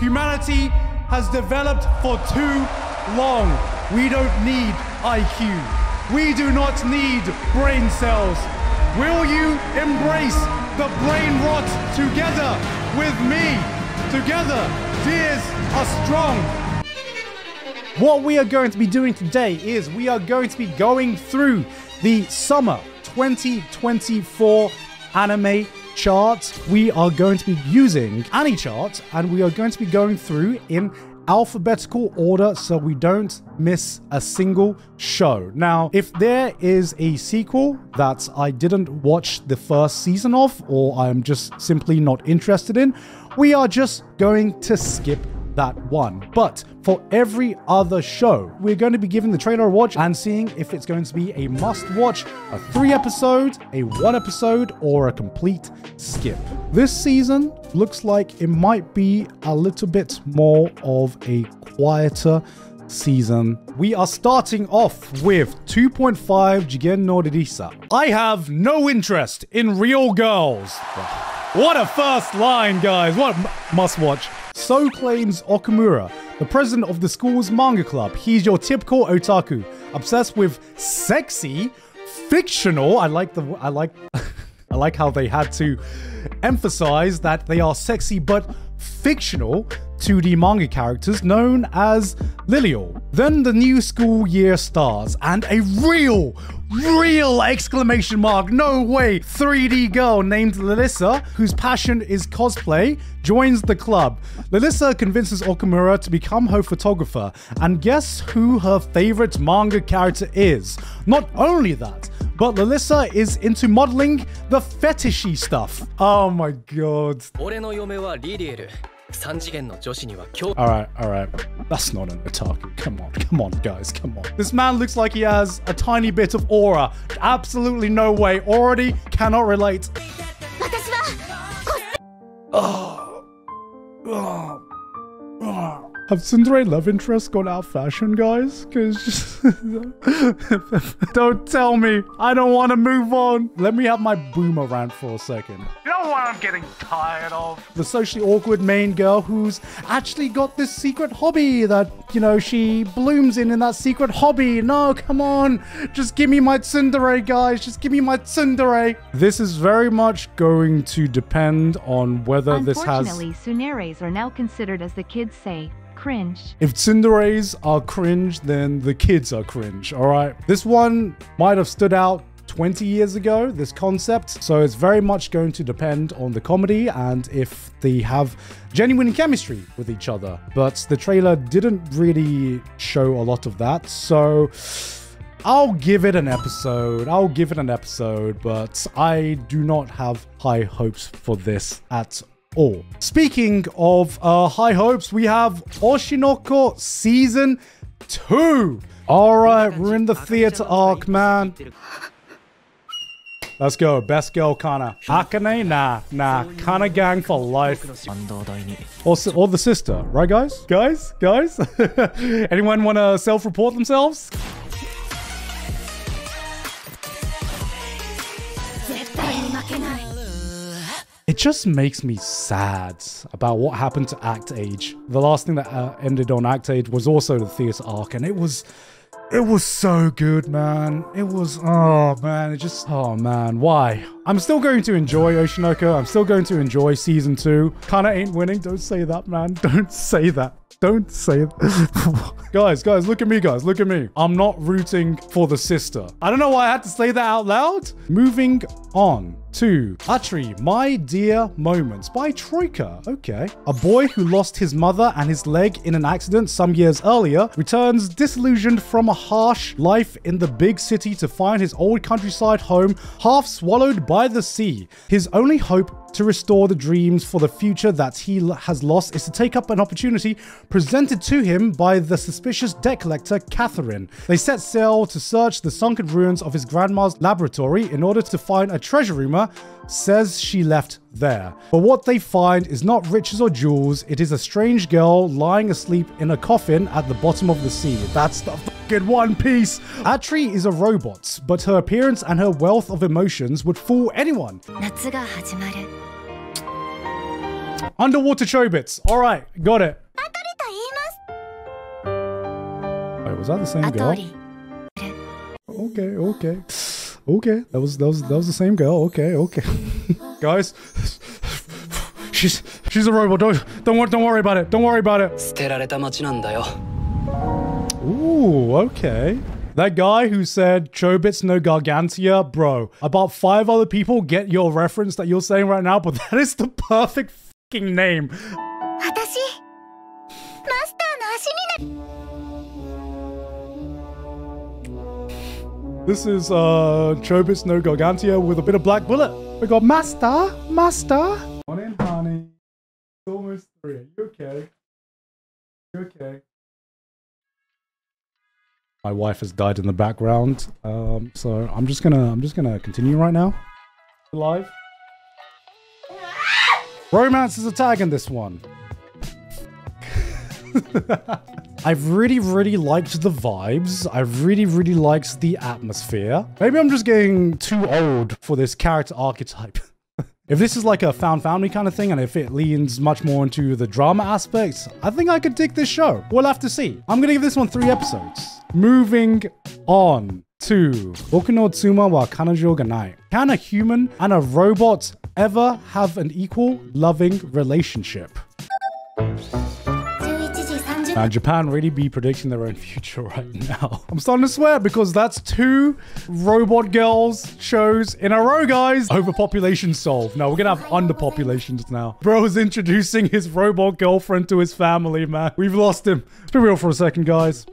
Humanity has developed for too long. We don't need IQ. We do not need brain cells. Will you embrace the brain rot together with me? Together, tears are strong. What we are going to be doing today is we are going to be going through the summer 2024 anime chart. We are going to be using AniChart and we are going to be going through in alphabetical order so we don't miss a single show. Now, if there is a sequel that I didn't watch the first season of, or I'm just simply not interested in, we are just going to skip that one. But for every other show, we're going to be giving the trailer a watch and seeing if it's going to be a must-watch, a 3-episode, a 1-episode, or a complete skip. This season looks like it might be a little bit more of a quieter season. We are starting off with 2.5 Jigen no Ririsa. I have no interest in real girls. What a first line, guys. What must-watch. So claims Okamura, the president of the school's manga club. He's your typical otaku, obsessed with sexy, fictional. I like how they had to emphasize that they are sexy but fictional 2D manga characters known as Lilial. Then the new school year starts and a real exclamation mark, no way, 3D girl named Ririsa, whose passion is cosplay, joins the club. Ririsa convinces Okamura to become her photographer, and guess who her favorite manga character is? Not only that, but Ririsa is into modeling the fetishy stuff. Oh my god. Alright. That's not an otaku. Come on, guys, come on. This man looks like he has a tiny bit of aura. Absolutely no way. Already cannot relate. Have tsundere love interests gone out of fashion, guys? Because don't tell me. I don't want to move on. Let me have my boomer rant for a second. You know what I'm getting tired of? The socially awkward main girl who's actually got this secret hobby that, you know, she blooms in that secret hobby. No, come on. Just give me my tsundere, guys. Just give me my tsundere. This is very much going to depend on whether this has... Unfortunately, tsuneres are now considered, as the kids say, cringe. If tsunderes are cringe, then the kids are cringe, all right? This one might have stood out 20 years ago, this concept, so it's very much going to depend on the comedy and if they have genuine chemistry with each other. But the trailer didn't really show a lot of that, so I'll give it an episode. But I do not have high hopes for this at all. Speaking of high hopes, we have Oshinoko Season 2. Alright, we're in the theater arc, man. Let's go. Best girl, Kana. Akane? Nah. Kana gang for life. Or the sister, right, guys? Guys? Anyone want to self-report themselves? It just makes me sad about what happened to Act Age. The last thing that ended on Act Age was also the theater arc, and it was so good, man. It was, oh man, why? I'm still going to enjoy Oshinoko. I'm still going to enjoy Season 2. Kinda ain't winning. Don't say that, man. Don't say that. Don't say it. Guys, look at me, guys. Look at me. I'm not rooting for the sister. I don't know why I had to say that out loud. Moving on to ATRI, My Dear Moments by Troika. Okay. A boy who lost his mother and his leg in an accident some years earlier returns disillusioned from a harsh life in the big city to find his old countryside home half swallowed by the sea. His only hope to restore the dreams for the future that he has lost is to take up an opportunity presented to him by the suspicious debt collector Catherine. They set sail to search the sunken ruins of his grandma's laboratory in order to find a treasure rumor says she left there. But what they find is not riches or jewels, it is a strange girl lying asleep in a coffin at the bottom of the sea. That's the fucking One Piece! ATRI is a robot, but her appearance and her wealth of emotions would fool anyone. Underwater Chobits. All right, got it. Wait, was that the same girl? Okay. That was the same girl. Okay. Guys, she's a robot. Don't worry about it. Don't worry about it. Ooh, okay. That guy who said Chobits no Gargantia, bro. About 5 other people get your reference that you're saying right now, but that is the perfect fucking name. This is Chobits no Gargantia with a bit of black bullet. We got Master. Come in, honey. It's almost 3. Are you okay? You okay? My wife has died in the background, so I'm just gonna continue right now. Live. Romance is a tag in this one. I've really liked the vibes. I've really liked the atmosphere. Maybe I'm just getting too old for this character archetype. If this is like a found family kind of thing, and if it leans much more into the drama aspects, I think I could dig this show. We'll have to see. I'm gonna give this one 3 episodes. Moving on to Boku no Tsuma wa Kanjou ga nai. Can a human and a robot ever have an equal, loving relationship? Now, Japan really be predicting their own future right now. I'm starting to swear because that's 2 robot girls shows in a row, guys. Overpopulation solved. No, we're gonna have underpopulations now. Bro's introducing his robot girlfriend to his family, man. We've lost him. Let's be real for a second, guys.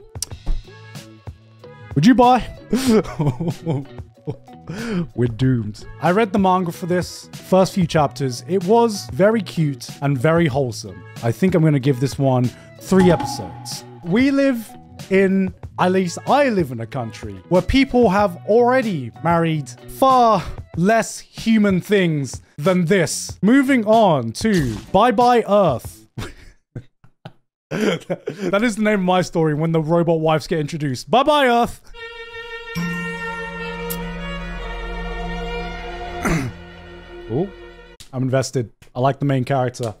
Would you buy? We're doomed. I read the manga for this. First few chapters. It was very cute and very wholesome. I think I'm gonna give this one 3 episodes. We live in, at least I live in a country where people have already married far less human things than this. Moving on to Bye Bye Earth. That is the name of my story when the robot wives get introduced. Bye Bye Earth. Oh, I'm invested. I like the main character.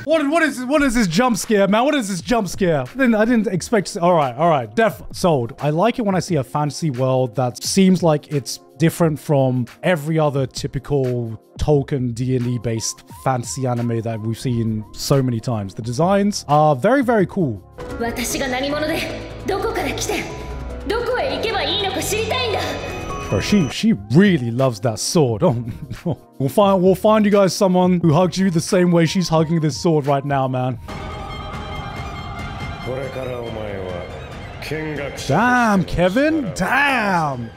What is this jump scare, man? What is this jump scare? I didn't expect. All right. Def sold. I like it when I see a fantasy world that seems like it's different from every other typical Tolkien D&D based fantasy anime that we've seen so many times. The designs are very cool. Bro, she really loves that sword. Oh no. We'll find you guys someone who hugs you the same way she's hugging this sword right now, man. Damn, Kevin. Damn.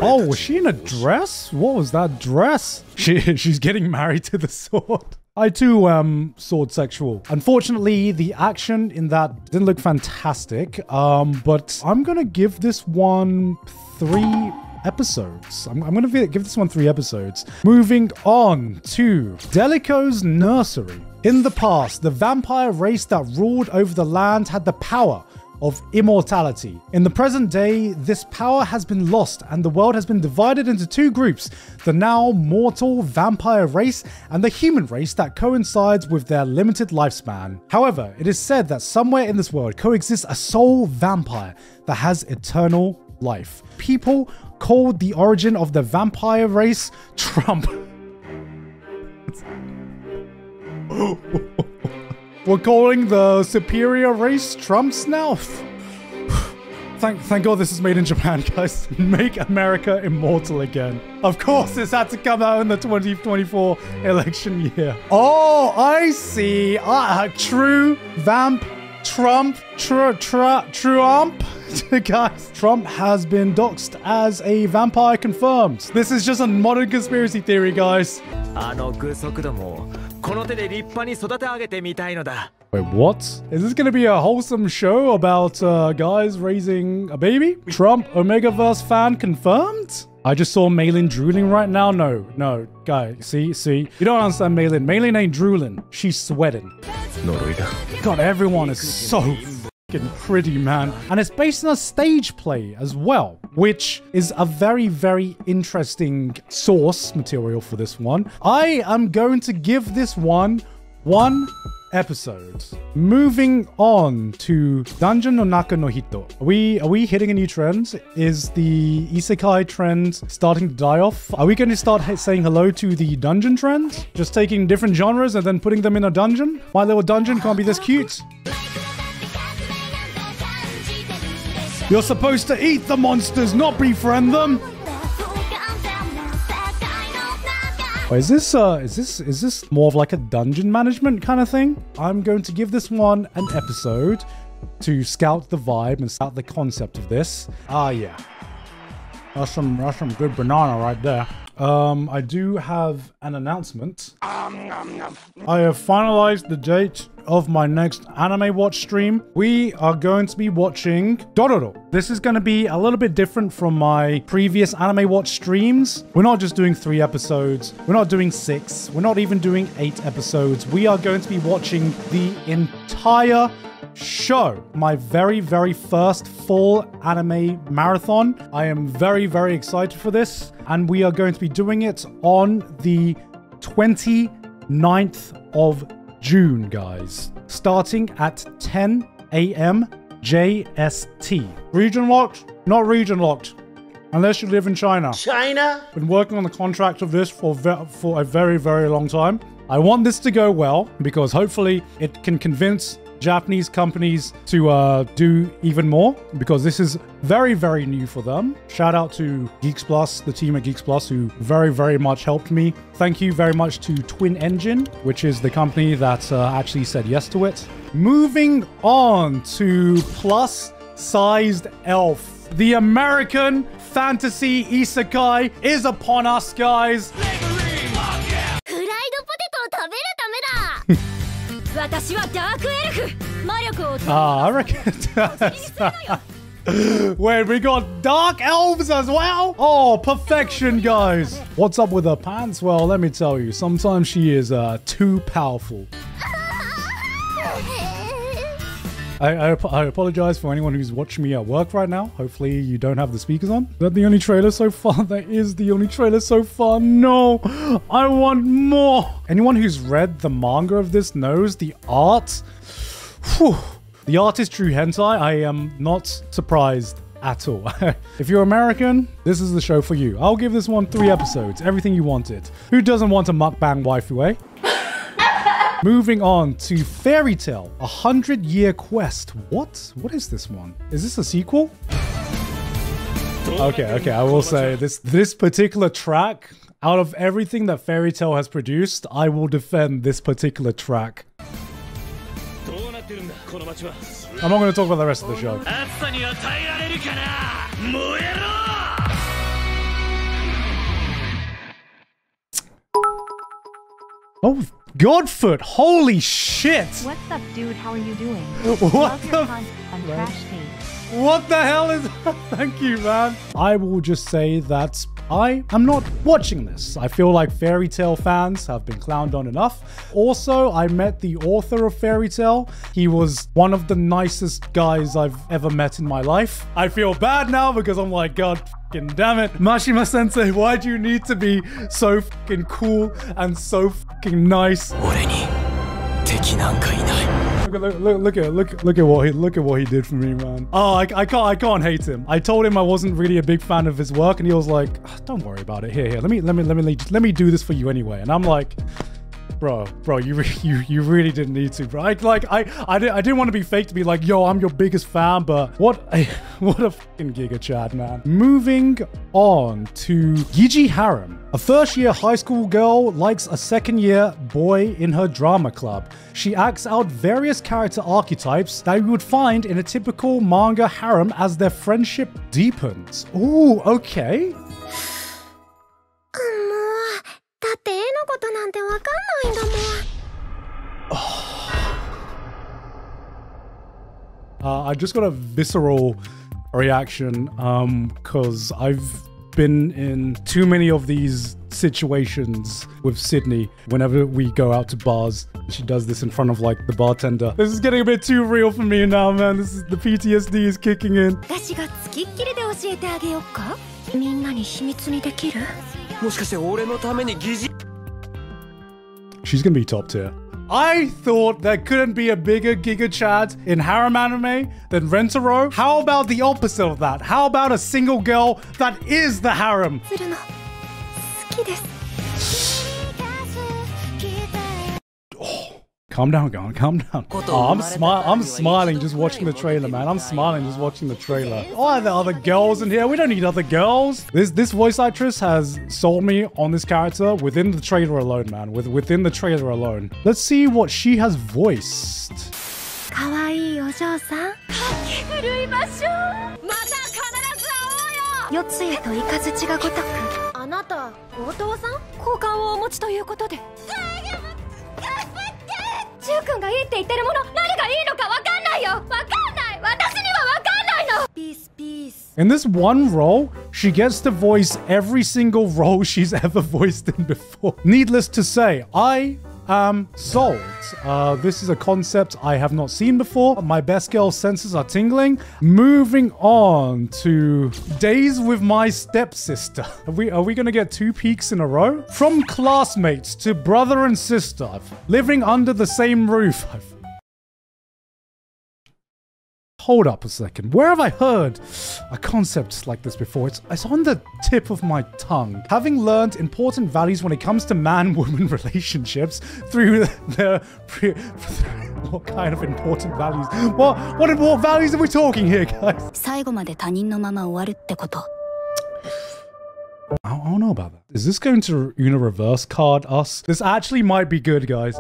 Oh, was she in a dress? What was that dress? She's getting married to the sword. I too am sword sexual. Unfortunately, the action in that didn't look fantastic, but I'm gonna give this one 3 episodes. I'm gonna give this one 3 episodes. Moving on to Delico's Nursery. In the past, the vampire race that ruled over the land had the power of immortality. In the present day, this power has been lost and the world has been divided into 2 groups, the now mortal vampire race and the human race that coincides with their limited lifespan. However, it is said that somewhere in this world coexists a soul vampire that has eternal life. People called the origin of the vampire race Trump. We're calling the superior race Trumps now? Thank God this is made in Japan, guys. Make America immortal again. Of course, this had to come out in the 2024 election year. Oh, I see. True vamp Trump. Trump. Guys, Trump has been doxxed as a vampire confirmed. This is just a modern conspiracy theory, guys. Wait, what? Is this gonna be a wholesome show about guys raising a baby? Trump Omegaverse fan confirmed? I just saw Maylin drooling right now. No, guy, see? You don't understand Maylin. Maylin ain't drooling. She's sweating. God, everyone is so fucking pretty, man. And it's based on a stage play as well. which is a very, very interesting source material for this one. I am going to give this one episode. Moving on to Dungeon no Naka no Hito. Are we hitting a new trend? Is the Isekai trend starting to die off? Are we going to start saying hello to the dungeon trend? Just taking different genres and then putting them in a dungeon? My little dungeon can't be this cute. You're supposed to eat the monsters, not befriend them. Is this more of like a dungeon management kind of thing? I'm going to give this one an episode to scout the vibe and scout the concept of this. Yeah. That's some good banana right there. I do have an announcement. I have finalized the date of my next anime watch stream. We are going to be watching Dororo. This is going to be a little bit different from my previous anime watch streams. We're not just doing 3 episodes. We're not doing 6. We're not even doing 8 episodes. We are going to be watching the entire show. My very, very first full anime marathon. I am very, very excited for this. And we are going to be doing it on the 29th of June, guys. Starting at 10 a.m. JST. Region locked? Not region locked. Unless you live in China. China? Been working on the contract of this for a very, very long time. I want this to go well because hopefully it can convince Japanese companies to do even more because this is very, very new for them. Shout out to Geeks Plus, the team at Geeks Plus, who very, very much helped me. Thank you very much to Twin Engine, which is the company that actually said yes to it. Moving on to plus-sized elf. The American fantasy isekai is upon us, guys. I reckon. Wait, we got dark elves as well? Oh, perfection, guys. What's up with her pants? Well, let me tell you, sometimes she is too powerful. I apologize for anyone who's watching me at work right now. Hopefully you don't have the speakers on. Is that the only trailer so far? That is the only trailer so far. No, I want more. Anyone who's read the manga of this knows the art. Whew. The art is true hentai. I am not surprised at all. If you're American, this is the show for you. I'll give this one 3 episodes. Everything you wanted. Who doesn't want a mukbang waifu, eh? Moving on to Fairy Tail, 100-Year Quest. What? What is this one? Is this a sequel? Okay, I will say this particular track, out of everything that Fairy Tail has produced, I will defend this particular track. I'm not going to talk about the rest of the show. Oh, Godfoot! Holy shit! What's up, dude? How are you doing? What the hell is that? Thank you, man. I will just say that I am not watching this. I feel like Fairy Tail fans have been clowned on enough. Also, I met the author of Fairy Tail. He was one of the nicest guys I've ever met in my life. I feel bad now because I'm like, God fucking damn it. Mashima Sensei, why do you need to be so fucking cool and so fucking nice? Look at what he did for me, man. Oh, I can't hate him. I told him I wasn't really a big fan of his work, and he was like, oh, "Don't worry about it. Here, let me do this for you anyway." And I'm like, Bro, you really didn't need to, bro. I didn't want to be fake to be like, yo, I'm your biggest fan, but what a fucking Giga Chad, man. Moving on to Giji Harem. A first-year high school girl likes a second-year boy in her drama club. She acts out various character archetypes that you would find in a typical manga harem as their friendship deepens. Ooh, okay. I just got a visceral reaction because I've been in too many of these situations with Sydney whenever we go out to bars. She does this in front of like the bartender. This is getting a bit too real for me now, man. The PTSD is kicking in. きっきりで教えてあげよっか。みんなに秘密にできる？もしかして俺のために疑似 She's gonna be top tier. I thought there couldn't be a bigger Giga Chad in Harem anime than Rentaro. How about the opposite of that? How about a single girl that is the Harem? Calm down, Gon. Calm down. Oh, I'm smiling just watching the trailer, man. I'm smiling just watching the trailer. Oh, are there other girls in here? We don't need other girls. This voice actress has sold me on this character within the trailer alone, man. Within the trailer alone. Let's see what she has voiced. In this one role, she gets to voice every single role she's ever voiced in before. Needless to say, I am sold. This is a concept I have not seen before. My best girl senses are tingling. Moving on to Days with My Stepsister. Are we gonna get 2 peaks in a row? From classmates to brother and sister, living under the same roof. Hold up a second. Where have I heard a concept like this before? It's on the tip of my tongue. Having learned important values when it comes to man-woman relationships through their... What kind of important values? What important values are we talking here, guys? I don't know about that. Is this going to reverse card us? This actually might be good, guys.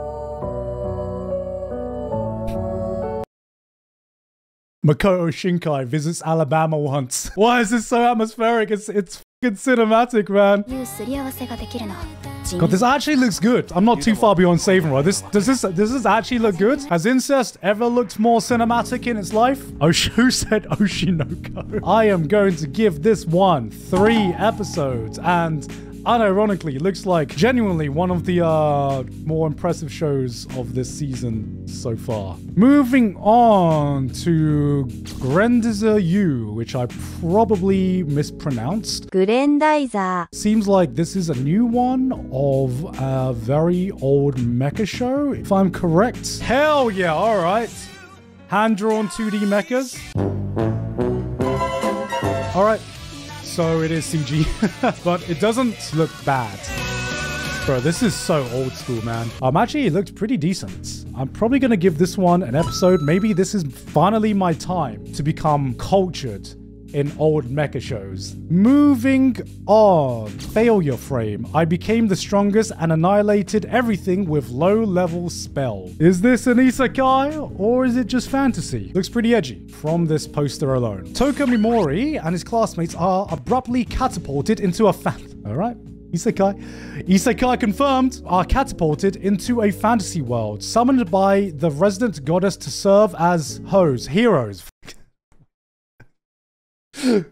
Makoto Shinkai visits Alabama once. Why is this so atmospheric? It's fucking cinematic, man. God, this actually looks good. I'm not too far beyond saving, right? Does this actually look good? Has incest ever looked more cinematic in its life? Who said Oshinoko? I am going to give this one 3 episodes, and unironically, looks like genuinely one of the more impressive shows of this season so far. Moving on to Grendizer U, which I probably mispronounced. Grendizer. Seems like this is a new one of a very old mecha show, if I'm correct. Hell yeah, alright. Hand-drawn 2D mechas. Alright. So it is CG, but it doesn't look bad. Bro, this is so old school, man. Actually, it looked pretty decent. I'm probably going to give this one an episode. Maybe this is finally my time to become cultured in old mecha shows. Moving on. Failure frame. I became the strongest and annihilated everything with low-level spell. Is this an isekai or is it just fantasy? Looks pretty edgy from this poster alone. Toka Mimori and his classmates are abruptly catapulted into a Alright. Isekai. Isekai confirmed, are catapulted into a fantasy world, summoned by the resident goddess to serve as heroes. To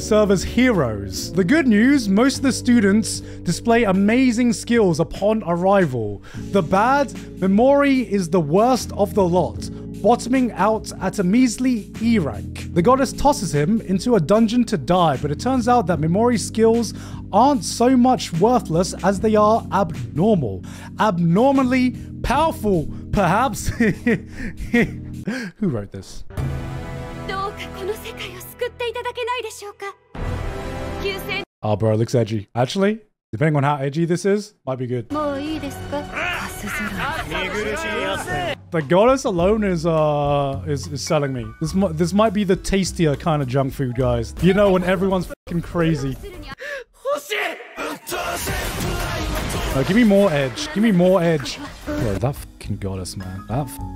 serve as heroes. The good news, most of the students display amazing skills upon arrival. The bad, Mimori is the worst of the lot, bottoming out at a measly E rank. The goddess tosses him into a dungeon to die, but it turns out that Mimori's skills aren't so much worthless as they are abnormal. Abnormally powerful, perhaps. Who wrote this? Oh, bro, it looks edgy. Actually, depending on how edgy this is, might be good. The goddess alone is selling me. This might be the tastier kind of junk food, guys. You know, when everyone's fucking crazy. Give me more edge. Give me more edge. Bro, that fucking goddess, man.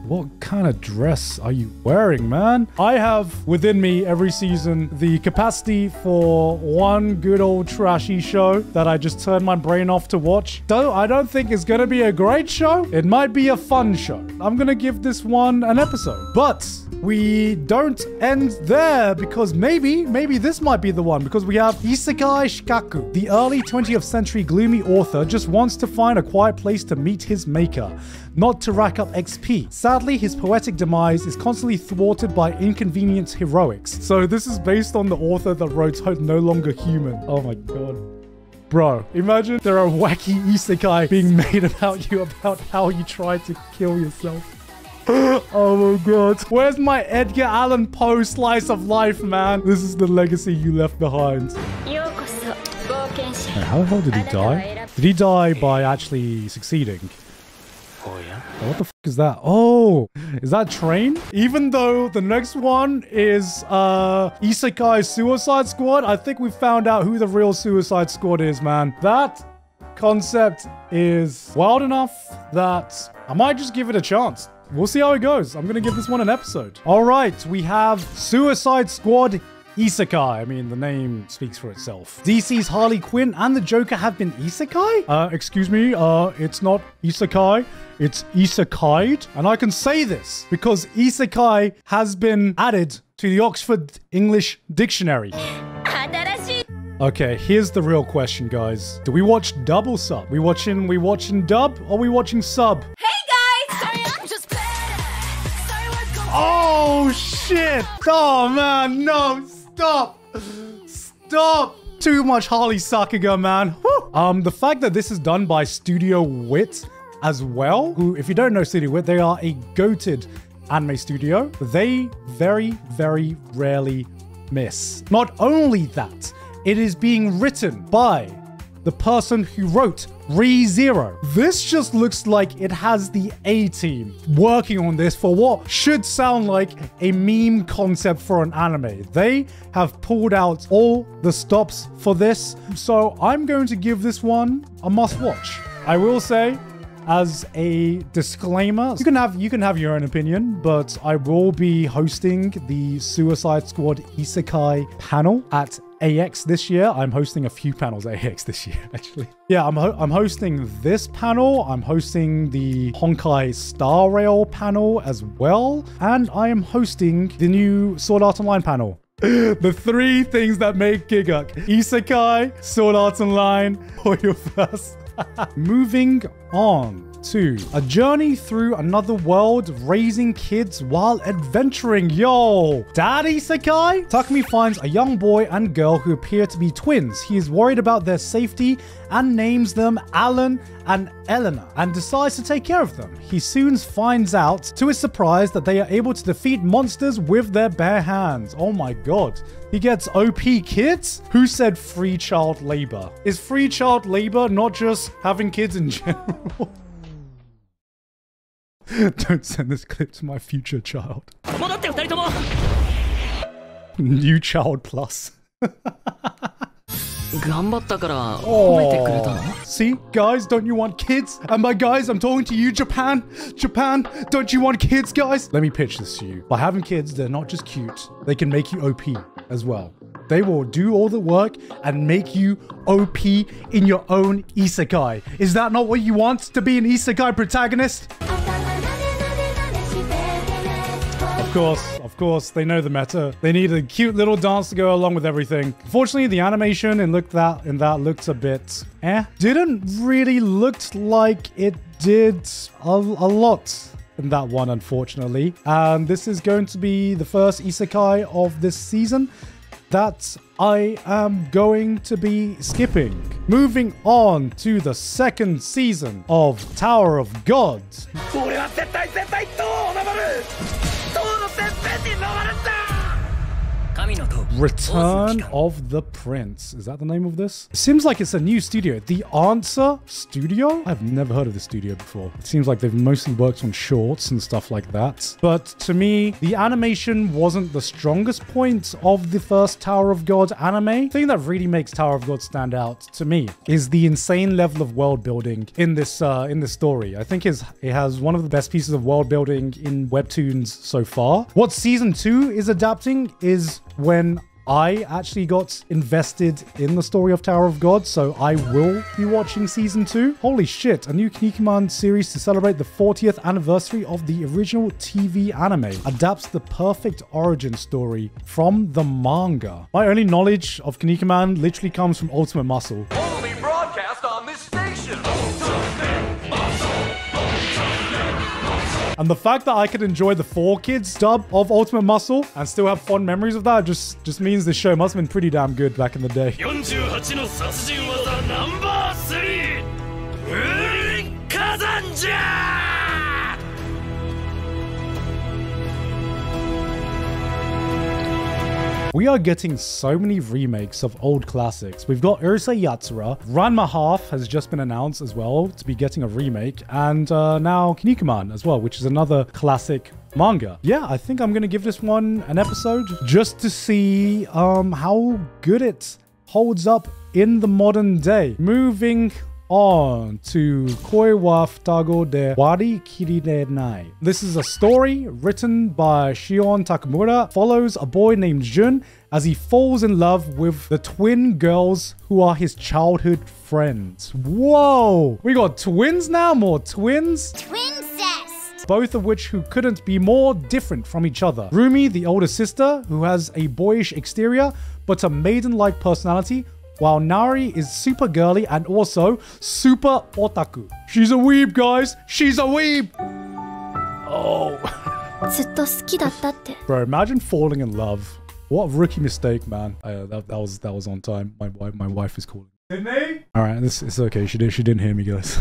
What kind of dress are you wearing, man? I have within me every season the capacity for one good old trashy show that I just turn my brain off to watch. So I don't think it's gonna be a great show. It might be a fun show. I'm gonna give this one an episode. But we don't end there because maybe this might be the one because we have Isekai Shikkaku. The early 20th century gloomy author just wants to find a quiet place to meet his maker, not to rack up XP. Sadly, his poetic demise is constantly thwarted by inconvenient heroics. So this is based on the author that wrote No Longer Human. Oh my god. Bro, imagine there are wacky isekai being made about you about how you tried to kill yourself. Oh my god. Where's my Edgar Allan Poe slice of life, man? This is the legacy you left behind. Wait, how the hell did he die? Did he die by actually succeeding? Oh, yeah. What the f is that? Oh, is that Train? Even though the next one is Isekai Suicide Squad, I think we found out who the real Suicide Squad is, man. That concept is wild enough that I might just give it a chance. We'll see how it goes. I'm going to give this one an episode. All right, we have Suicide Squad Isekai. I mean, the name speaks for itself. DC's Harley Quinn and the Joker have been Isekai? Excuse me, it's not Isekai. It's Isekai'd. And I can say this because Isekai has been added to the Oxford English Dictionary. Okay, here's the real question, guys. Do we watch dub or sub? We watching dub or we watching sub? Oh, shit. Oh, man. No, stop. Stop. Too much Harley Sakuga, man. Whew. The fact that this is done by Studio Wit as well, who, if you don't know Studio Wit, they are a goated anime studio. They very, very rarely miss. Not only that, it is being written by the person who wrote ReZero. This just looks like it has the A-team working on this for what should sound like a meme concept for an anime. They have pulled out all the stops for this, so I'm going to give this one a must watch. I will say, as a disclaimer, you can have your own opinion, but I will be hosting the Suicide Squad Isekai panel at AX this year. I'm hosting a few panels at AX this year, actually. Yeah, I'm hosting this panel. I'm hosting the Honkai Star Rail panel as well. And I am hosting the new Sword Art Online panel. The three things that make Giguk: Isekai, Sword Art Online, or your first. Moving on to a journey through another world, raising kids while adventuring. Yo, Dad Isekai? Takumi finds a young boy and girl who appear to be twins. He is worried about their safety and names them Alan and Elena and decides to take care of them. He soon finds out, to his surprise, that they are able to defeat monsters with their bare hands. Oh my god. He gets OP kids? Who said free child labor? Is free child labor not just having kids in general? Don't send this clip to my future child. New child plus. Oh. See, guys, don't you want kids? And by guys, I'm talking to you, Japan. Japan, don't you want kids, guys? Let me pitch this to you. By having kids, they're not just cute. They can make you OP as well. They will do all the work and make you OP in your own isekai. Is that not what you want, to be an isekai protagonist? Of course, they know the meta. They need a cute little dance to go along with everything. Unfortunately, the animation in that looked a bit Didn't really look like it did a lot in that one, unfortunately. And this is going to be the first isekai of this season that I am going to be skipping. Moving on to the second season of Tower of God. Return of the Prince. Is that the name of this? It seems like it's a new studio. The Answer Studio? I've never heard of this studio before. It seems like they've mostly worked on shorts and stuff like that. But to me, the animation wasn't the strongest point of the first Tower of God anime. The thing that really makes Tower of God stand out to me is the insane level of world building in this story. I think it has one of the best pieces of world building in webtoons so far. What season 2 is adapting is when I actually got invested in the story of Tower of God, so I will be watching season 2. Holy shit, a new Kinnikuman series to celebrate the 40th anniversary of the original TV anime adapts the perfect origin story from the manga. My only knowledge of Kinnikuman literally comes from Ultimate Muscle. Only broadcast on this station. And the fact that I could enjoy the 4Kids dub of Ultimate Muscle and still have fond memories of that just means this show must have been pretty damn good back in the day. 48の殺人技ナンバー3火山じゃ We are getting so many remakes of old classics. We've got Urusei Yatsura. Ranma Half has just been announced as well to be getting a remake. And now Kinnikuman as well, which is another classic manga. Yeah, I think I'm going to give this one an episode just to see how good it holds up in the modern day. Moving on to Koi wa Futago de Warikirenai. This is a story written by Shion Takamura, follows a boy named Jun as he falls in love with the twin girls who are his childhood friends. Whoa! We got twins now? More twins? Twincest! Both of which who couldn't be more different from each other. Rumi, the older sister, who has a boyish exterior but a maiden-like personality, while Nari is super girly and also super otaku. She's a weeb, guys. She's a weeb. Oh. ずっと好きだったって Bro, imagine falling in love. What a rookie mistake, man. That was on time. My wife is calling. Sydney? All right, it's okay. She didn't hear me, guys.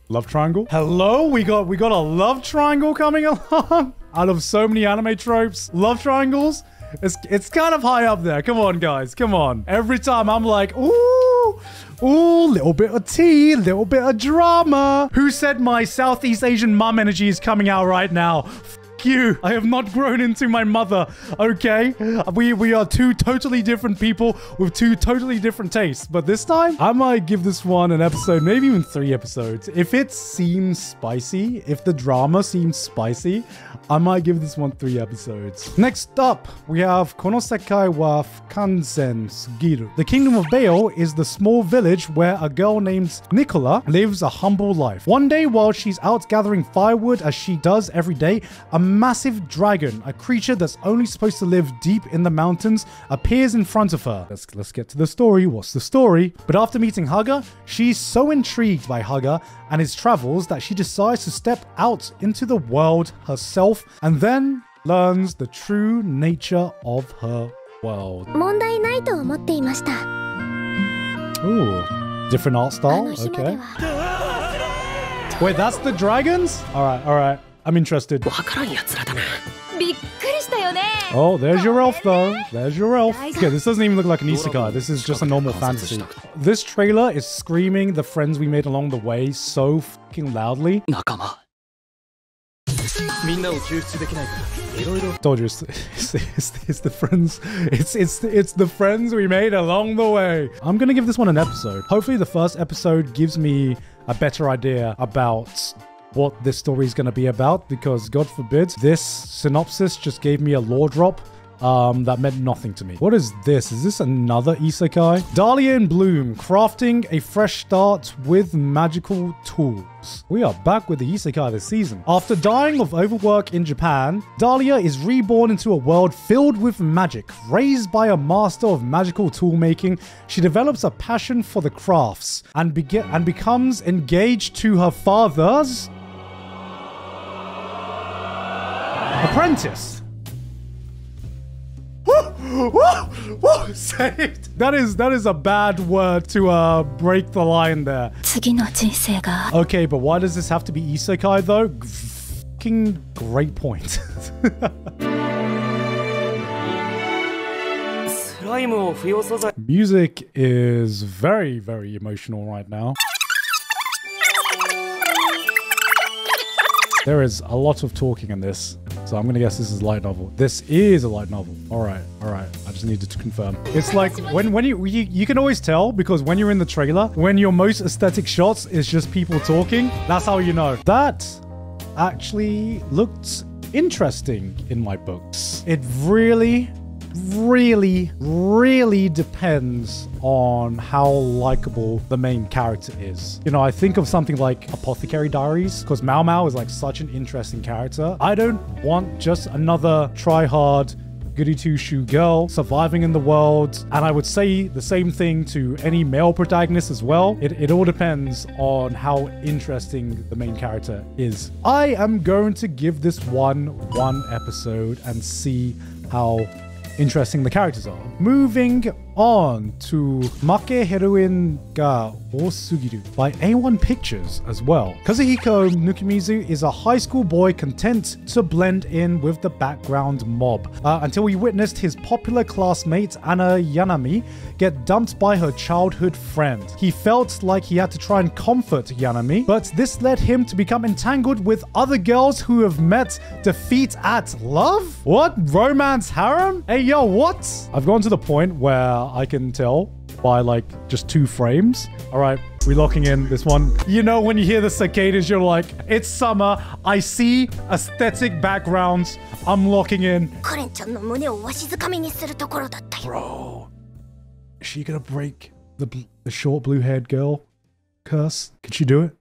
Love triangle. Hello, we got a love triangle coming along. Out of so many anime tropes, love triangles. It's kind of high up there. Come on, guys. Come on. Every time I'm like, ooh, little bit of tea, little bit of drama. Who said my Southeast Asian mum energy is coming out right now? F you. I have not grown into my mother, okay? We are two totally different people with two totally different tastes. But this time, I might give this one an episode, maybe even 3 episodes. If it seems spicy, if the drama seems spicy, I might give this one 3 episodes. Next up, we have Kono Sekai wa Fukanzen Sugiru. The Kingdom of Bale is the small village where a girl named Nicola lives a humble life. One day, while she's out gathering firewood as she does every day, a massive dragon, a creature that's only supposed to live deep in the mountains, appears in front of her. Let's get to the story. What's the story? But after meeting Haga, she's so intrigued by Haga and his travels that she decides to step out into the world herself and then learns the true nature of her world. 問題ないと思っていました Ooh, different art style. Okay. Wait, that's the dragons? All right. I'm interested. わからんやつらだな びっくりしたよね Oh, there's your elf though. There's your elf. Okay, this doesn't even look like an isekai. This is just a normal fantasy. This trailer is screaming the friends we made along the way so fucking loudly. 仲間みんなを救出できないか Told you, it's the friends. It's the friends we made along the way. I'm gonna give this one an episode. Hopefully, the first episode gives me a better idea about what this story is going to be about, because God forbid this synopsis just gave me a lore drop that meant nothing to me. What is this? Is this another isekai? Dahlia in Bloom, crafting a fresh start with magical tools. We are back with the isekai this season. After dying of overwork in Japan, Dahlia is reborn into a world filled with magic. Raised by a master of magical tool making, she develops a passion for the crafts and becomes engaged to her father's apprentice. Saved. That is a bad word to break the line there. 次の人生が Okay, but why does this have to be isekai though? Fucking great point. スライムを不要素材 Music is very, very emotional right now. There is a lot of talking in this, so I'm gonna guess this is a light novel. This is a light novel. All right. I just needed to confirm. It's like when you can always tell, because when you're in the trailer, when your most aesthetic shots is just people talking, that's how you know. That actually looked interesting in my books. It really really, really depends on how likable the main character is. You know, I think of something like Apothecary Diaries, because Mao Mao is like such an interesting character. I don't want just another try-hard goody two-shoe girl surviving in the world, and I would say the same thing to any male protagonist as well. It all depends on how interesting the main character is. I am going to give this one episode and see how interesting the characters are. Moving on to Make Heroine ga Osugiru by A1 Pictures as well. Kazuhiko Nukimizu is a high school boy content to blend in with the background mob until he witnessed his popular classmate Anna Yanami get dumped by her childhood friend. He felt like he had to try and comfort Yanami, but this led him to become entangled with other girls who have met defeat at love? What? Romance harem? Hey yo, what? I've gone to the point where I can tell by like just 2 frames. All right, we're locking in this one. You know, when you hear the cicadas, you're like, it's summer. I see aesthetic backgrounds. I'm locking in. Bro, is she gonna break the short blue-haired girl curse? Can she do it?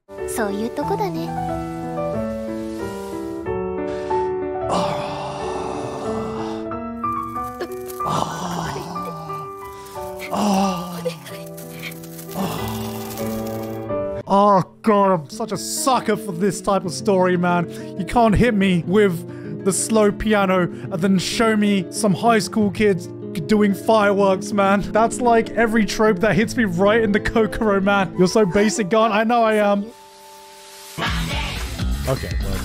Oh god, I'm such a sucker for this type of story, man. You can't hit me with the slow piano and then show me some high school kids doing fireworks, man. That's like every trope that hits me right in the Kokoro, man. You're so basic, Gon. I know I am. Okay, well.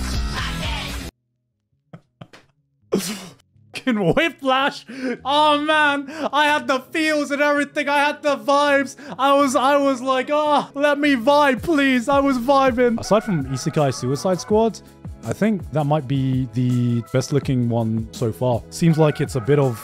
Whiplash. Oh man, I had the feels and everything. I had the vibes. I was like, oh, let me vibe, please. I was vibing. Aside from Isekai Suicide Squad, I think that might be the best looking one so far. Seems like it's a bit of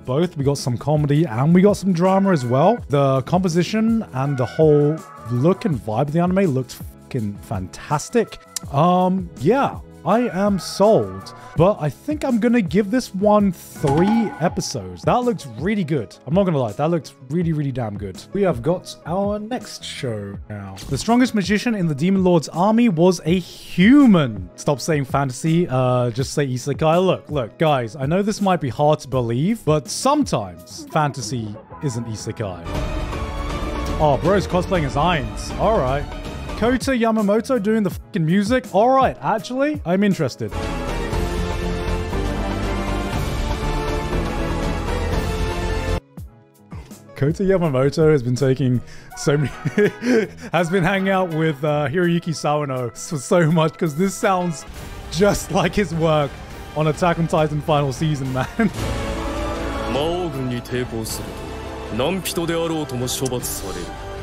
both. We got some comedy and we got some drama as well. The composition and the whole look and vibe of the anime looked fucking fantastic. Yeah. I am sold, but I think I'm gonna give this one 3 episodes. That looked really good. I'm not gonna lie, that looked really, really damn good. We have got our next show now. The strongest magician in the Demon Lord's army was a human. Stop saying fantasy, just say isekai. Look, guys, I know this might be hard to believe, but sometimes fantasy isn't isekai. Oh, bro's cosplaying as Ainz. All right. Kota Yamamoto doing the fucking music? Alright, actually, I'm interested. Kota Yamamoto has been taking so many... has been hanging out with Hiroyuki Sawano for so much because this sounds just like his work on Attack on Titan final season, man.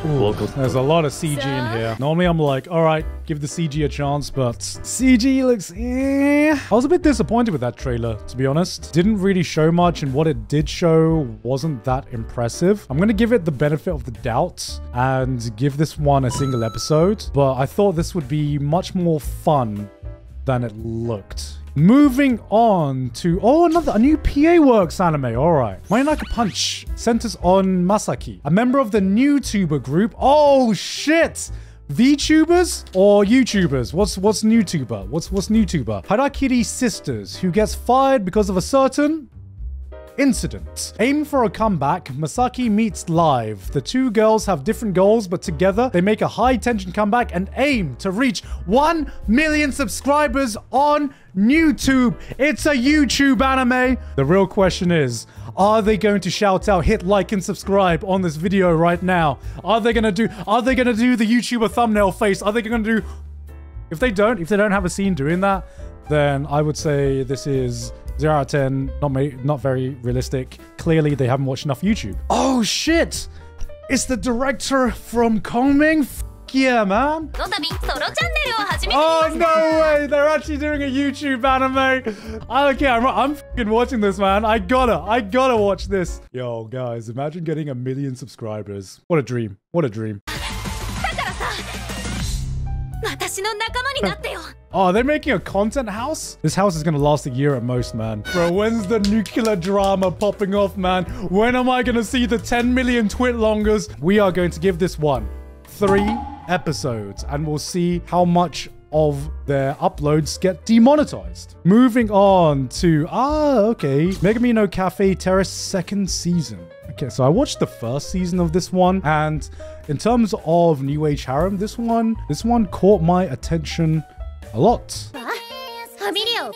Ooh, there's a lot of CG in here. Normally I'm like, all right, give the CG a chance, but CG looks eh. I was a bit disappointed with that trailer, to be honest. Didn't really show much, and what it did show wasn't that impressive. I'm going to give it the benefit of the doubt and give this one a single episode, but I thought this would be much more fun than it looked. Moving on to, a new PA Works anime. All right. My Naka Punch centers on Masaki, a member of the NewTuber group. Oh, shit. VTubers or YouTubers? What's NewTuber? What's NewTuber? Harakiri sisters who gets fired because of a certain incident. Aim for a comeback, Masaki meets Live. The 2 girls have different goals, but together they make a high-tension comeback and aim to reach 1 million subscribers on YouTube. It's a YouTube anime. The real question is, are they going to shout out, hit like and subscribe on this video right now? Are they gonna do the YouTuber thumbnail face? Are they gonna do... If they don't have a scene doing that, then I would say this is 0 out of 10, not very realistic. Clearly, they haven't watched enough YouTube. Oh, shit! It's the director from Coming? F yeah, man. Oh, no way! They're actually doing a YouTube anime. Okay, I'm fucking watching this, man. I gotta watch this. Yo, guys, imagine getting 1 million subscribers. What a dream. What a dream. 私の仲間になってよ Oh, they're making a content house? This house is gonna last a year at most, man. Bro, when's the nuclear drama popping off, man? When am I gonna see the 10 million twit-longers? We are going to give this one 3 episodes, and we'll see how much of their uploads get demonetized. Moving on to, okay, Megami no Cafe Terrace 2nd season. Okay, so I watched the first season of this one, and in terms of New Age Harem, this one caught my attention a lot.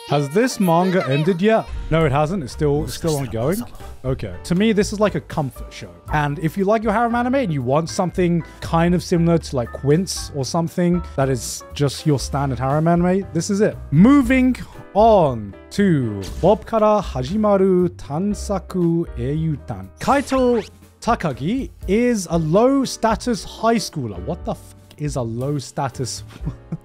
Has this manga ended yet? No, it hasn't. It's still ongoing. Okay. To me, this is like a comfort show. And if you like your harem anime and you want something kind of similar to like Quince or something that is just your standard harem anime, this is it. Moving on to Bob Kara Hajimaru Tansaku Eiyutan. Kaito Takagi is a low-status high schooler. What the f is a low-status?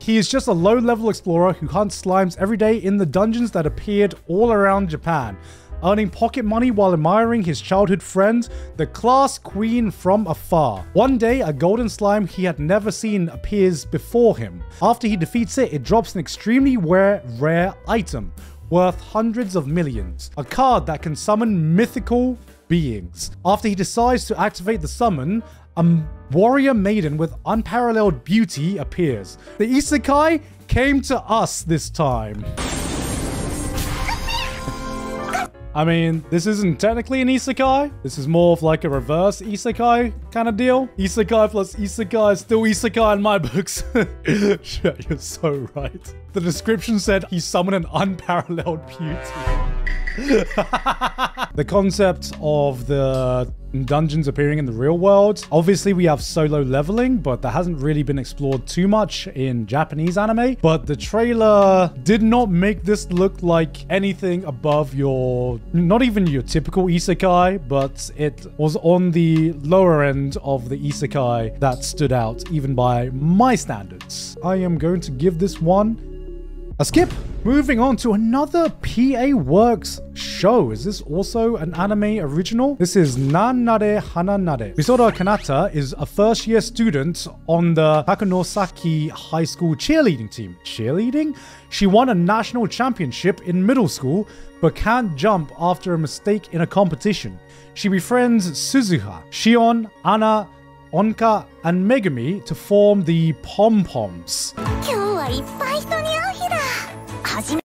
He is just a low-level explorer who hunts slimes every day in the dungeons that appeared all around Japan, earning pocket money while admiring his childhood friend, the class queen, from afar. One day, a golden slime he had never seen appears before him. After he defeats it, it drops an extremely rare item, worth hundreds of millions. A card that can summon mythical beings. After he decides to activate the summon, a warrior maiden with unparalleled beauty appears. The Isekai came to us this time. I mean, this isn't technically an Isekai. This is more of like a reverse Isekai kind of deal. Isekai plus Isekai is still Isekai in my books. Shit, you're so right. The description said he summoned an unparalleled beauty. The concept of the dungeons appearing in the real world. Obviously, we have solo leveling, but that hasn't really been explored too much in Japanese anime. But the trailer did not make this look like anything above your, not even your typical isekai, but it was on the lower end of the isekai that stood out, even by my standards. I am going to give this one a skip. Moving on to another PA Works show. Is this also an anime original? This is Nannare Hananare. Misora Kanata is a first-year student on the Takunosaki High School cheerleading team. Cheerleading? She won a national championship in middle school, but can't jump after a mistake in a competition. She befriends Suzuha, Shion, Anna, Onka, and Megami to form the Pom-Poms.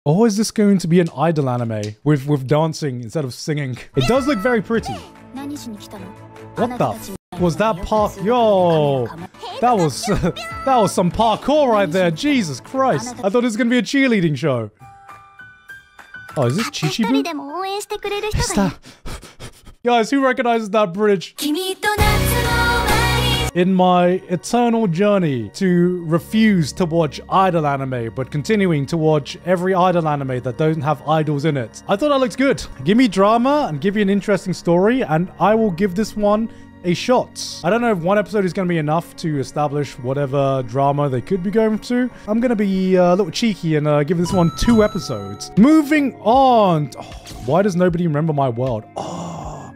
Or is this going to be an idol anime with dancing instead of singing? It does look very pretty. What the f was that park? Yo, that was some parkour right there. Jesus Christ. I thought it was going to be a cheerleading show. Oh, is this Chichibu? Is that... Guys, who recognizes that bridge? In my eternal journey to refuse to watch idol anime, but continuing to watch every idol anime that doesn't have idols in it, I thought that looked good. Give me drama and give you an interesting story, and I will give this one a shot. I don't know if one episode is going to be enough to establish whatever drama they could be going to. I'm going to be a little cheeky and give this one 2 episodes. Moving on. Oh, why does nobody remember my world? Oh,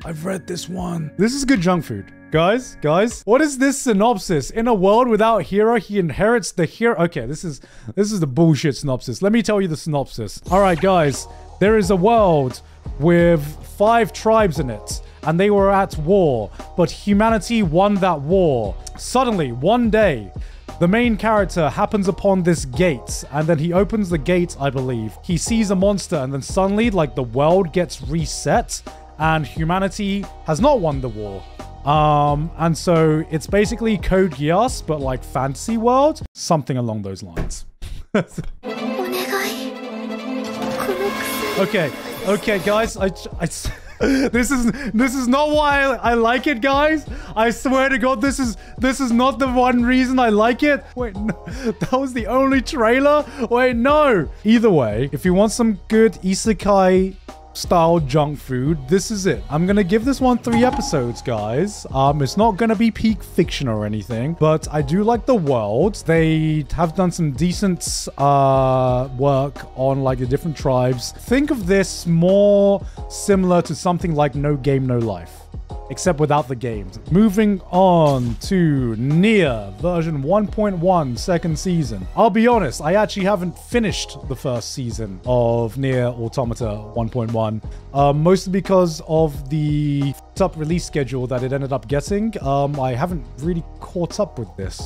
I've read this one. This is good junk food. Guys, what is this synopsis? In a world without hero, he inherits the hero. Okay, this is the bullshit synopsis. Let me tell you the synopsis. All right, guys, there is a world with 5 tribes in it, and they were at war, but humanity won that war. Suddenly, one day, the main character happens upon this gate, and then he opens the gate, I believe. He sees a monster, and then suddenly, like, the world gets reset, and humanity has not won the war. And so it's basically Code Geass, but like fantasy world, something along those lines. Okay, guys, this is not why I like it, guys. I swear to God, this is not the one reason I like it. Wait, no, that was the only trailer. Wait, no. Either way, if you want some good isekai style junk food, this is it. I'm gonna give this one 3 episodes, guys. It's not gonna be peak fiction or anything, but I do like the world. They have done some decent work on like the different tribes. Think of this more similar to something like No Game No Life. except without the games. Moving on to Nier version 1.1 second season. I'll be honest, I actually haven't finished the first season of Nier Automata 1.1, mostly because of the up release schedule that it ended up getting. I haven't really caught up with this.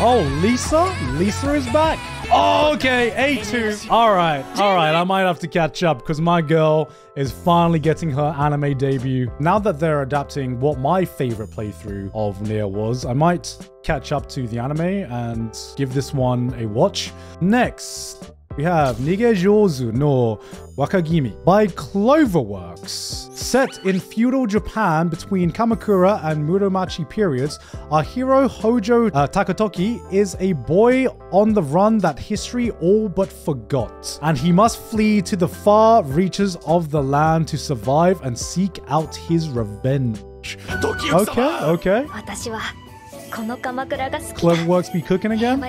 Oh, Lisa? Lisa is back? Oh, okay, A2. All right, I might have to catch up because my girl is finally getting her anime debut. Now that they're adapting what my favorite playthrough of Nier was, I might catch up to the anime and give this one a watch. Next, we have Nigejouzu no Wakagimi by Cloverworks. Set in feudal Japan between Kamakura and Muromachi periods, our hero Hojo Takatoki is a boy on the run that history all but forgot, and he must flee to the far reaches of the land to survive and seek out his revenge. Okay. Cloverworks be cooking again?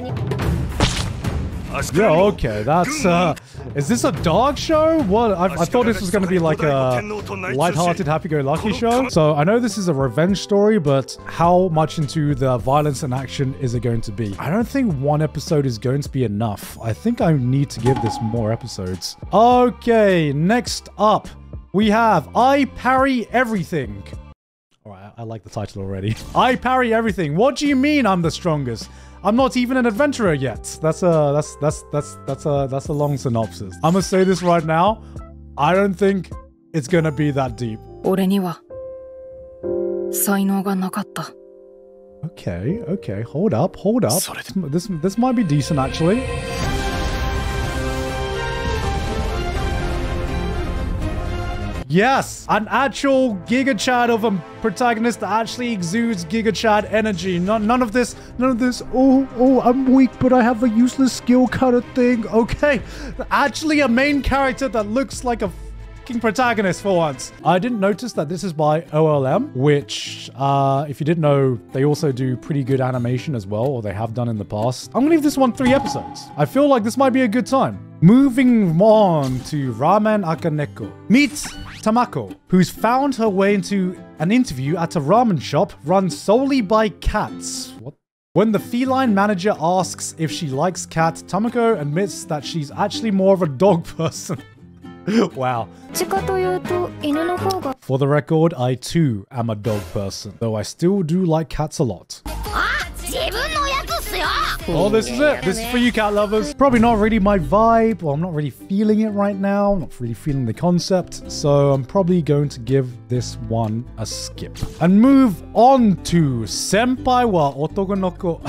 Yeah, okay, that's, is this a dog show? What? I thought this was going to be like a lighthearted, happy-go-lucky show. So I know this is a revenge story, but how much into the violence and action is it going to be? I don't think one episode is going to be enough. I think I need to give this more episodes. Okay, next up, we have I Parry Everything. All right, I like the title already. I parry everything. What do you mean I'm the strongest? I'm not even an adventurer yet. That's a long synopsis. I'm gonna say this right now. I don't think it's gonna be that deep. Okay. Hold up. This might be decent actually. Yes, an actual Giga Chad of a protagonist that actually exudes Giga Chad energy. None of this, oh, I'm weak, but I have a useless skill kind of thing. Okay, actually a main character that looks like a fucking protagonist for once. I didn't notice that this is by OLM, which, if you didn't know, they also do pretty good animation as well, or they have done in the past. I'm gonna leave this one 3 episodes. I feel like this might be a good time. Moving on to Ramen Akaneko. Meet Tamako, who's found her way into an interview at a ramen shop run solely by cats. What? When the feline manager asks if she likes cats, Tamako admits that she's actually more of a dog person. Wow. For the record, I too am a dog person, though I still do like cats a lot. Oh, this is it. This is for you cat lovers. Probably not really my vibe, or I'm not really feeling it right now. I'm not really feeling the concept. So I'm probably going to give this one a skip. And move on to Senpai wa Otoko no Ko.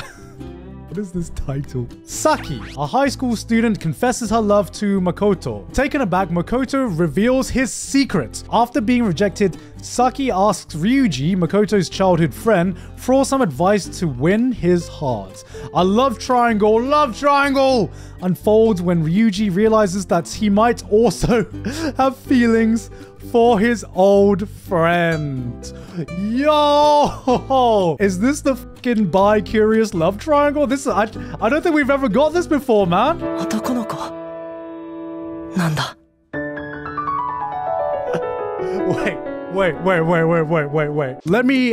What is this title? Saki, a high school student, confesses her love to Makoto. Taken aback, Makoto reveals his secret. After being rejected, Saki asks Ryuji, Makoto's childhood friend, for some advice to win his heart. A love triangle unfolds when Ryuji realizes that he might also have feelings for his old friend. Yo! Is this the fucking bi-curious love triangle? This I don't think we've ever got this before, man. Wait. Let me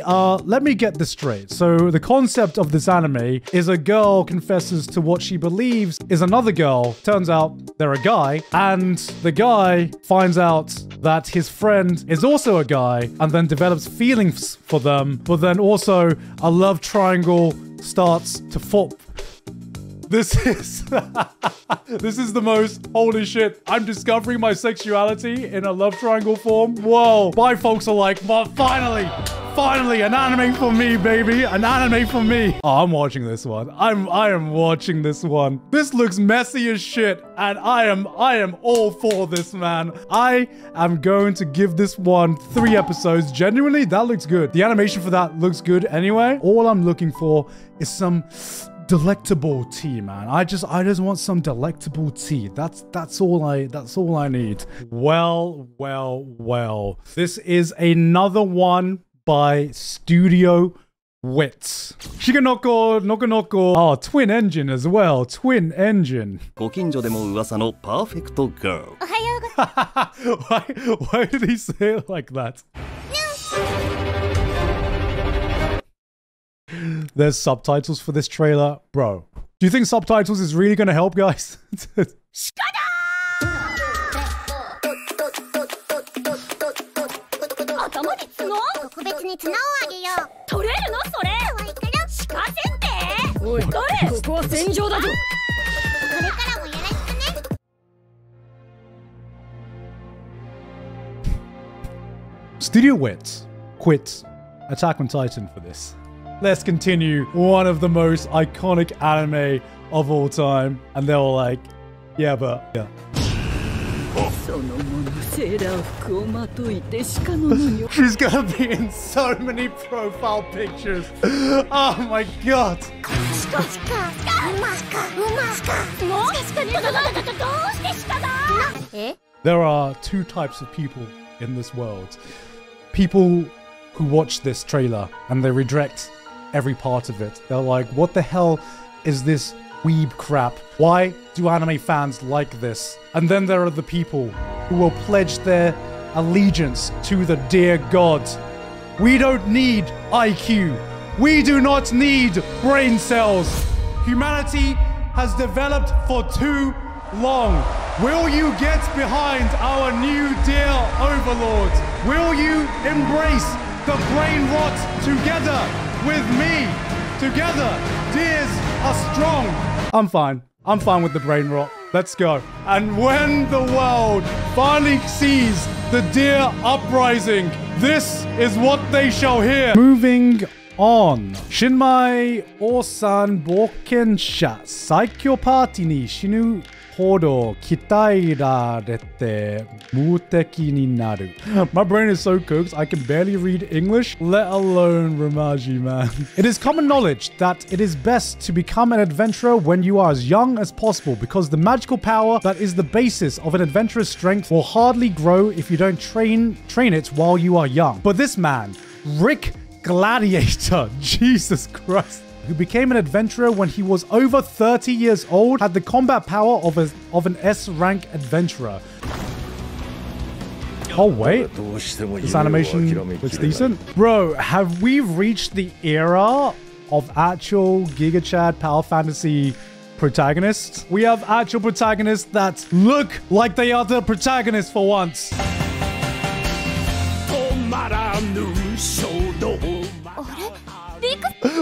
get this straight. So the concept of this anime is a girl confesses to what she believes is another girl. Turns out they're a guy, and the guy finds out that his friend is also a guy and then develops feelings for them, but then also a love triangle starts to form. This is the most holy shit. I'm discovering my sexuality in a love triangle form. Whoa. My folks are like, well, finally, an anime for me, baby. An anime for me. Oh, I'm watching this one. I am watching this one. This looks messy as shit, and I am all for this, man. I am going to give this one 3 episodes. Genuinely, that looks good. The animation for that looks good anyway. All I'm looking for is some delectable tea, man. I just want some delectable tea. That's all I need. Well. This is another one by Studio Wits. Shikanoko Nokonoko. Oh, twin engine as well. Twin engine. Why did he say it like that? There's subtitles for this trailer. Bro, do you think subtitles is really going to help, guys? Studio Wit quit Attack on Titan for this. Let's continue. One of the most iconic anime of all time. And they were like, yeah, but yeah. She's gonna be in so many profile pictures. Oh my god. There are two types of people in this world. People who watch this trailer and they reject every part of it. They're like, what the hell is this weeb crap? Why do anime fans like this? And then there are the people who will pledge their allegiance to the dear God. We don't need IQ. We do not need brain cells. Humanity has developed for too long. Will you get behind our new dear overlord? Will you embrace the brain rot together with me? Together, dears are strong. I'm fine. I'm fine with the brain rot. Let's go. And when the world finally sees the deer uprising, this is what they shall hear. Moving on. Shinmai Osan Bokensha Saikyo Party ni shinu hodo kitairarete muteki ni naru. My brain is so cooked, I can barely read English, let alone Romaji, man. It is common knowledge that it is best to become an adventurer when you are as young as possible, because the magical power that is the basis of an adventurer's strength will hardly grow if you don't train it while you are young. But this man, Rick Gladiator, Jesus Christ, who became an adventurer when he was over 30 years old, had the combat power of an S-rank adventurer. Oh wait, this animation looks decent. Bro, have we reached the era of actual Giga Chad Power Fantasy protagonists? We have actual protagonists that look like they are the protagonists for once.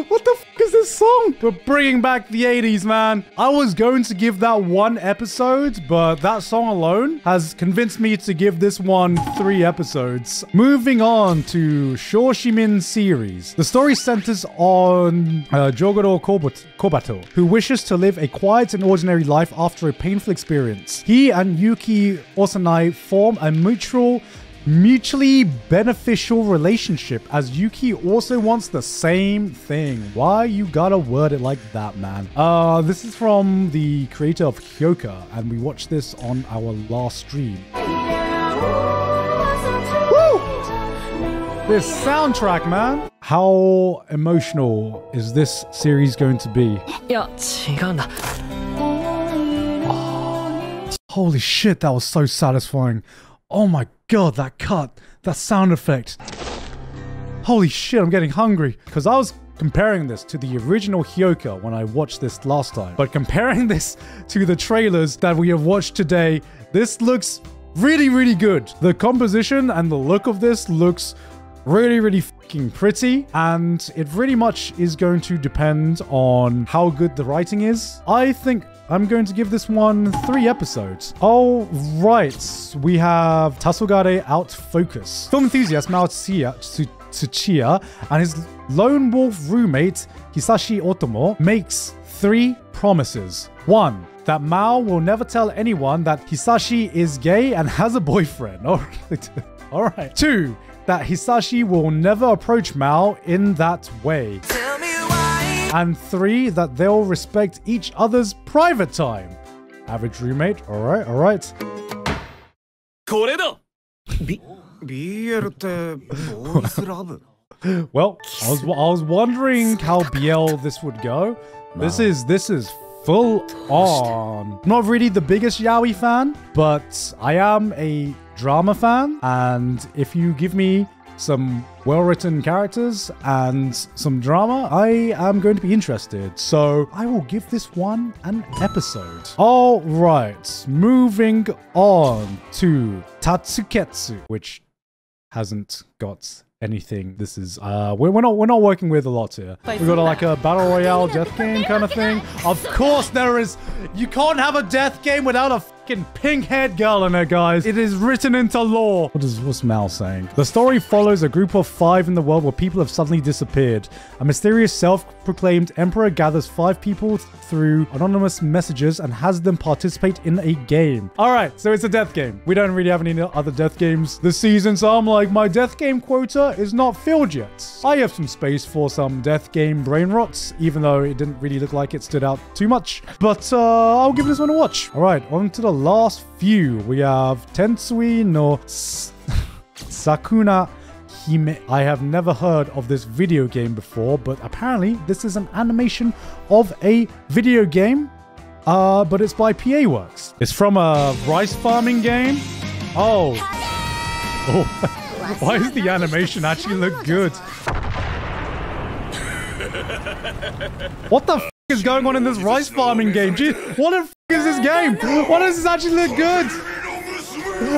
What the fuck is this song? We're bringing back the 80s, man. I was going to give that one episode, but that song alone has convinced me to give this one 3 episodes. Moving on to Shoshimin series. The story centers on Jogoro Kobato, who wishes to live a quiet and ordinary life after a painful experience. He and Yuki Osanai form a mutually beneficial relationship, as Yuki also wants the same thing. Why you gotta word it like that, man? This is from the creator of Hyoka, and we watched this on our last stream. Woo! This soundtrack, man. How emotional is this series going to be? Oh, holy shit, that was so satisfying. Oh my god, that cut, that sound effect. Holy shit, I'm getting hungry. Because I was comparing this to the original Hyoka when I watched this last time. But comparing this to the trailers that we have watched today, this looks really, really good. The composition and the look of this looks really, really fucking pretty. And it really much is going to depend on how good the writing is. I think I'm going to give this one 3 episodes. All right, we have Tasogare Out Focus. Film enthusiast Mao Tsuchiya and his lone wolf roommate Hisashi Otomo makes 3 promises. 1. That Mao will never tell anyone that Hisashi is gay and has a boyfriend. All right. 2. That Hisashi will never approach Mao in that way. And 3, that they'll respect each other's private time. Average roommate. All right. Well, I was wondering how BL this would go. This is full on. Not really the biggest yaoi fan, but I am a drama fan, and if you give me some well-written characters and some drama, I am going to be interested. So I will give this one an episode. All right, moving on to Tatsuketsu, which hasn't got anything. This is we're not working with a lot here. We got like a battle royale death game kind of thing. Of course there is. You can't have a death game without a fucking pink-haired girl in it, guys. It is written into law. What's Mal saying? The story follows a group of 5 in the world where people have suddenly disappeared. A mysterious self-proclaimed emperor gathers 5 people through anonymous messages and has them participate in a game. All right, so it's a death game. We don't really have any other death games this season, so I'm like, my death game quota is not filled yet. I have some space for some death game brain rots, even though it didn't really look like it stood out too much. But I'll give this one a watch. All right, on to the last few. We have Tensui no Sakuna Hime. I have never heard of this video game before, but apparently this is an animation of a video game, but it's by PA Works. It's from a rice farming game. Oh. Why does the animation actually look good? What the f is going on in this rice farming game? Gee, what the f is this game? Why does this actually look good?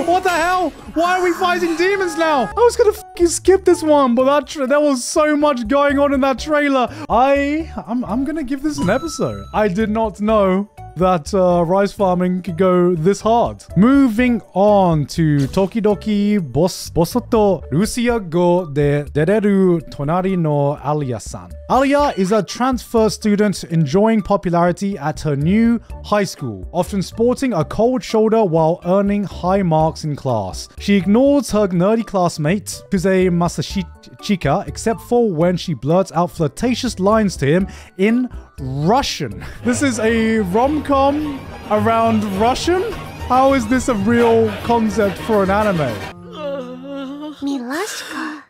What the hell? Why are we fighting demons now? I was gonna fucking skip this one, but there was so much going on in that trailer. I'm gonna give this an episode. I did not know that rice farming could go this hard. Moving on to Tokidoki Bosoto Rusia go de dereru tonari no Alia-san. Alia is a transfer student enjoying popularity at her new high school, often sporting a cold shoulder while earning high marks in class. She ignores her nerdy classmate, Kuze Masashika, except for when she blurts out flirtatious lines to him in Russian. This is a rom-com around Russian? How is this a real concept for an anime? Milashka.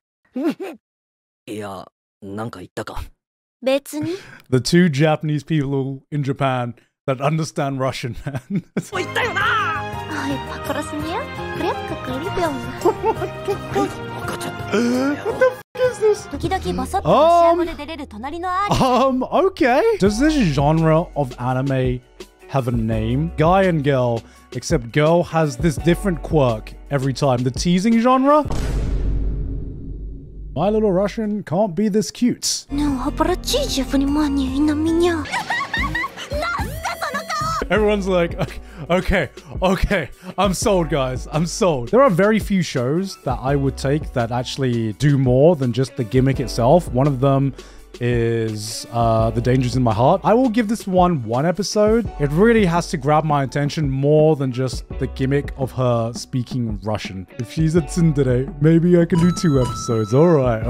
The 2 Japanese people in Japan that understand Russian, man. What the f is this? Okay. Does this genre of anime have a name? Guy and girl, except girl has this different quirk every time. The teasing genre? My Little Russian can't be this cute. Everyone's like, okay, I'm sold, guys. I'm sold. There are very few shows that I would take that actually do more than just the gimmick itself. One of them is The Dangers in My Heart. I will give this one episode. It really has to grab my attention more than just the gimmick of her speaking Russian. If she's a tsundere, maybe I can do 2 episodes. All right.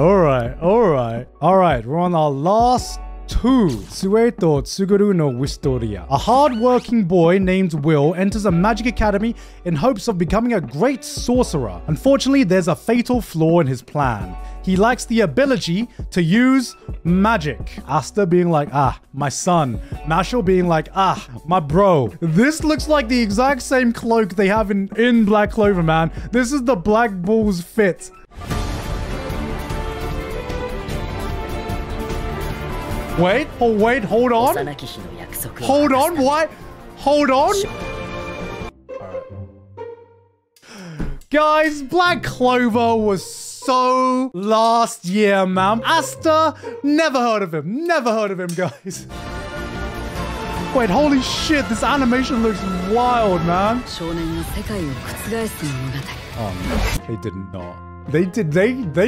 We're on our last 2. Sueto Tsuguru no Wistoria. A hard-working boy named Will enters a magic academy in hopes of becoming a great sorcerer. Unfortunately, there's a fatal flaw in his plan. He lacks the ability to use magic. Asta being like, my son. Mashal being like, my bro. This looks like the exact same cloak they have in Black Clover, man. This is the Black Bull's fit. Wait, hold on. Hold on, what? Hold on. Guys, Black Clover was so last year, man. Asta, never heard of him, guys. Wait, holy shit, this animation looks wild, man. Oh, no, they did not. They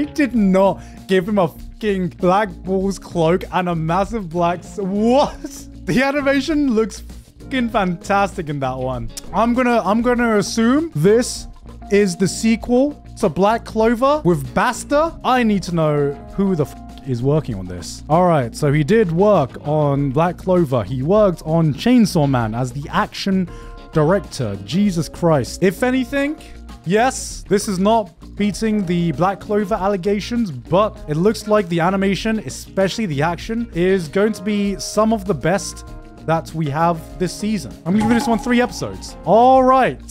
did not give him a fucking Black Bull's cloak and a massive black... What? The animation looks fucking fantastic in that one. I'm gonna assume this is the sequel to Black Clover with Basta. I need to know who the is working on this. All right, so he did work on Black Clover. He worked on Chainsaw Man as the action director. Jesus Christ. If anything, yes, this is not beating the Black Clover allegations, but it looks like the animation, especially the action, is going to be some of the best that we have this season. I'm gonna give this one 3 episodes. All right.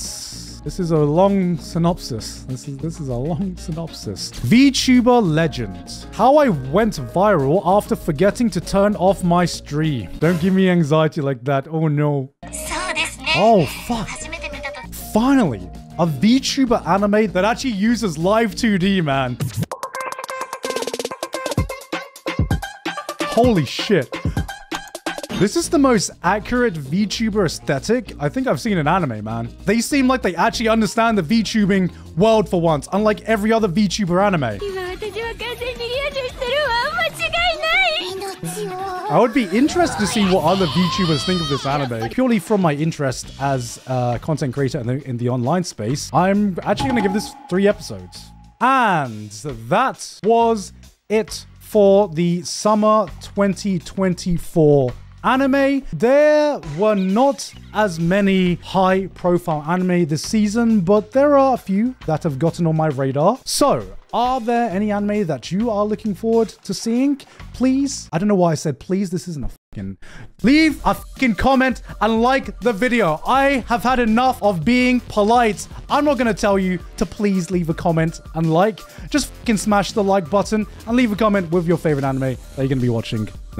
This is a long synopsis. This is a long synopsis. VTuber legend. How I went viral after forgetting to turn off my stream. Don't give me anxiety like that. Oh no. Oh fuck. Finally, a VTuber anime that actually uses live 2D, man. Holy shit. This is the most accurate VTuber aesthetic I think I've seen in anime, man. They seem like they actually understand the VTubing world for once, unlike every other VTuber anime. I would be interested to see what other VTubers think of this anime. Purely from my interest as a content creator in the online space, I'm actually going to give this 3 episodes. And that was it for the summer 2024 anime. There were not as many high-profile anime this season, but there are a few that have gotten on my radar. So, are there any anime that you are looking forward to seeing? Please, I don't know why I said please, this isn't a fucking... Leave a fucking comment and like the video. I have had enough of being polite. I'm not gonna tell you to please leave a comment and like. Just fucking smash the like button and leave a comment with your favorite anime that you're gonna be watching.